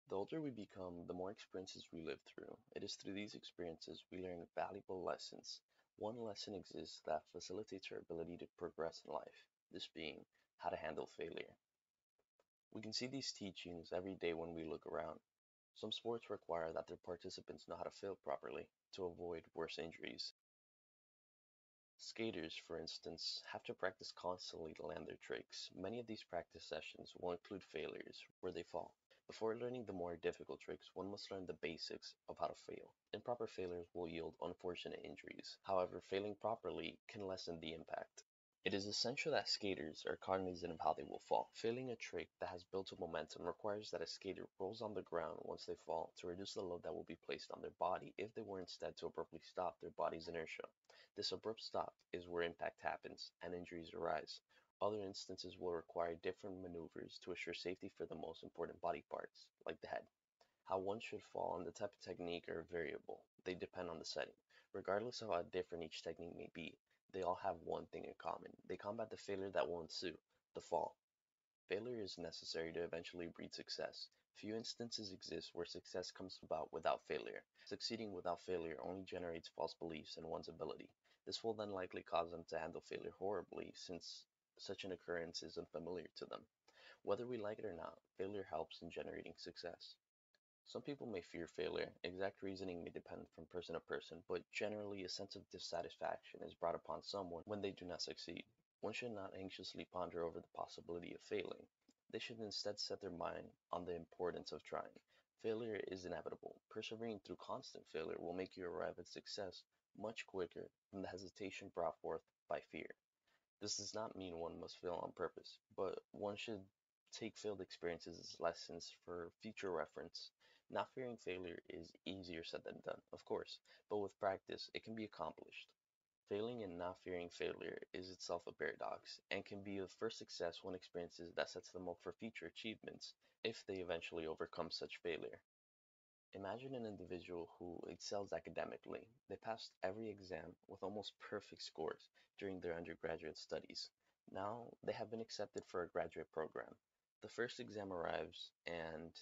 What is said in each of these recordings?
The older we become, the more experiences we live through. It is through these experiences we learn valuable lessons. One lesson exists that facilitates our ability to progress in life, this being how to handle failure. We can see these teachings every day when we look around. Some sports require that their participants know how to fail properly to avoid worse injuries. Skaters, for instance, have to practice constantly to land their tricks. Many of these practice sessions will include failures, where they fall. Before learning the more difficult tricks, one must learn the basics of how to fail. Improper failures will yield unfortunate injuries. However, failing properly can lessen the impact. It is essential that skaters are cognizant of how they will fall. Failing a trick that has built up momentum requires that a skater rolls on the ground once they fall to reduce the load that will be placed on their body if they were instead to abruptly stop their body's inertia. This abrupt stop is where impact happens and injuries arise. Other instances will require different maneuvers to assure safety for the most important body parts, like the head. How one should fall and the type of technique are variable. They depend on the setting. Regardless of how different each technique may be, they all have one thing in common. They combat the failure that will ensue, the fall. Failure is necessary to eventually breed success. Few instances exist where success comes about without failure. Succeeding without failure only generates false beliefs in one's ability. This will then likely cause them to handle failure horribly, since such an occurrence is unfamiliar to them. Whether we like it or not, failure helps in generating success. Some people may fear failure. Exact reasoning may depend from person to person, but generally a sense of dissatisfaction is brought upon someone when they do not succeed. One should not anxiously ponder over the possibility of failing. They should instead set their mind on the importance of trying. Failure is inevitable. Persevering through constant failure will make you arrive at success much quicker than the hesitation brought forth by fear. This does not mean one must fail on purpose, but one should take failed experiences as lessons for future reference. Not fearing failure is easier said than done, of course, but with practice it can be accomplished. Failing and not fearing failure is itself a paradox, and can be the first success one experiences that sets them up for future achievements if they eventually overcome such failure. Imagine an individual who excels academically. They passed every exam with almost perfect scores during their undergraduate studies. Now they have been accepted for a graduate program. The first exam arrives and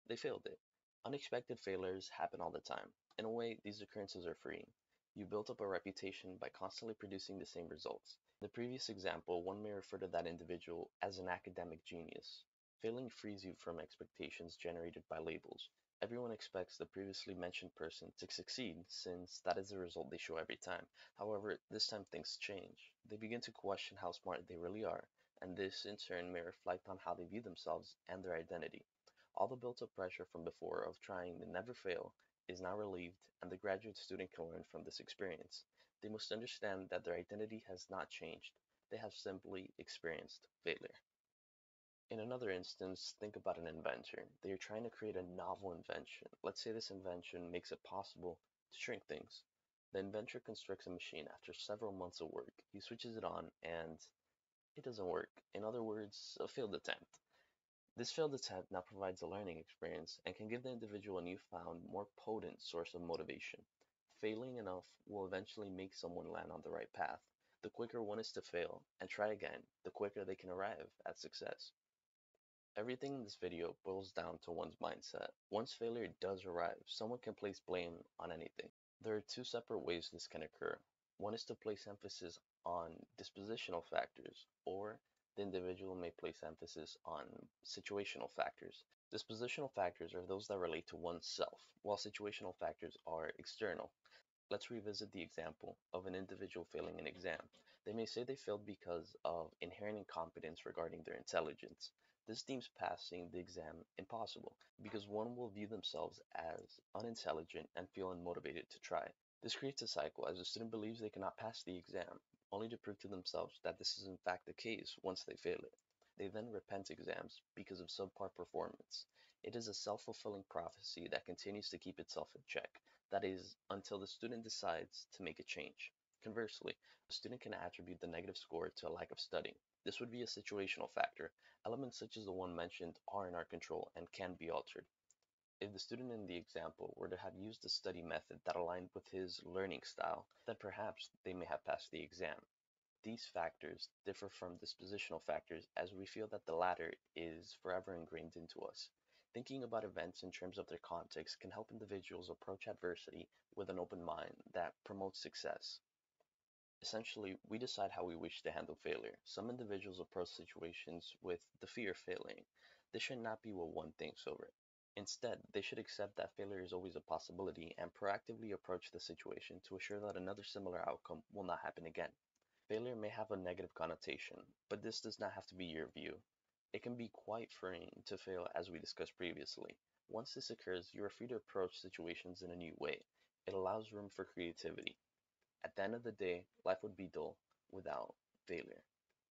they failed it. Unexpected failures happen all the time. In a way, these occurrences are freeing. You built up a reputation by constantly producing the same results. In the previous example, one may refer to that individual as an academic genius. Failing frees you from expectations generated by labels. Everyone expects the previously mentioned person to succeed, since that is the result they show every time. However, this time things change. They begin to question how smart they really are, and this in turn may reflect on how they view themselves and their identity. All the built-up pressure from before of trying to never fail is now relieved, and the graduate student can learn from this experience. They must understand that their identity has not changed. They have simply experienced failure. In another instance, think about an inventor. They are trying to create a novel invention. Let's say this invention makes it possible to shrink things. The inventor constructs a machine after several months of work. He switches it on and it doesn't work. In other words, a failed attempt. This failed attempt now provides a learning experience and can give the individual a newfound, more potent source of motivation. Failing enough will eventually make someone land on the right path. The quicker one is to fail and try again, the quicker they can arrive at success. Everything in this video boils down to one's mindset. Once failure does arrive, someone can place blame on anything. There are two separate ways this can occur. One is to place emphasis on dispositional factors, or the individual may place emphasis on situational factors. Dispositional factors are those that relate to oneself, while situational factors are external. Let's revisit the example of an individual failing an exam. They may say they failed because of inherent incompetence regarding their intelligence. This deems passing the exam impossible, because one will view themselves as unintelligent and feel unmotivated to try. This creates a cycle as the student believes they cannot pass the exam, only to prove to themselves that this is in fact the case once they fail it. They then repent exams because of subpar performance. It is a self-fulfilling prophecy that continues to keep itself in check. That is, until the student decides to make a change. Conversely, a student can attribute the negative score to a lack of studying. This would be a situational factor. Elements such as the one mentioned are in our control and can be altered. If the student in the example were to have used a study method that aligned with his learning style, then perhaps they may have passed the exam. These factors differ from dispositional factors as we feel that the latter is forever ingrained into us. Thinking about events in terms of their context can help individuals approach adversity with an open mind that promotes success. Essentially, we decide how we wish to handle failure. Some individuals approach situations with the fear of failing. This should not be what one thinks over it. Instead, they should accept that failure is always a possibility and proactively approach the situation to assure that another similar outcome will not happen again. Failure may have a negative connotation, but this does not have to be your view. It can be quite freeing to fail, as we discussed previously. Once this occurs, you are free to approach situations in a new way. It allows room for creativity. At the end of the day, life would be dull without failure.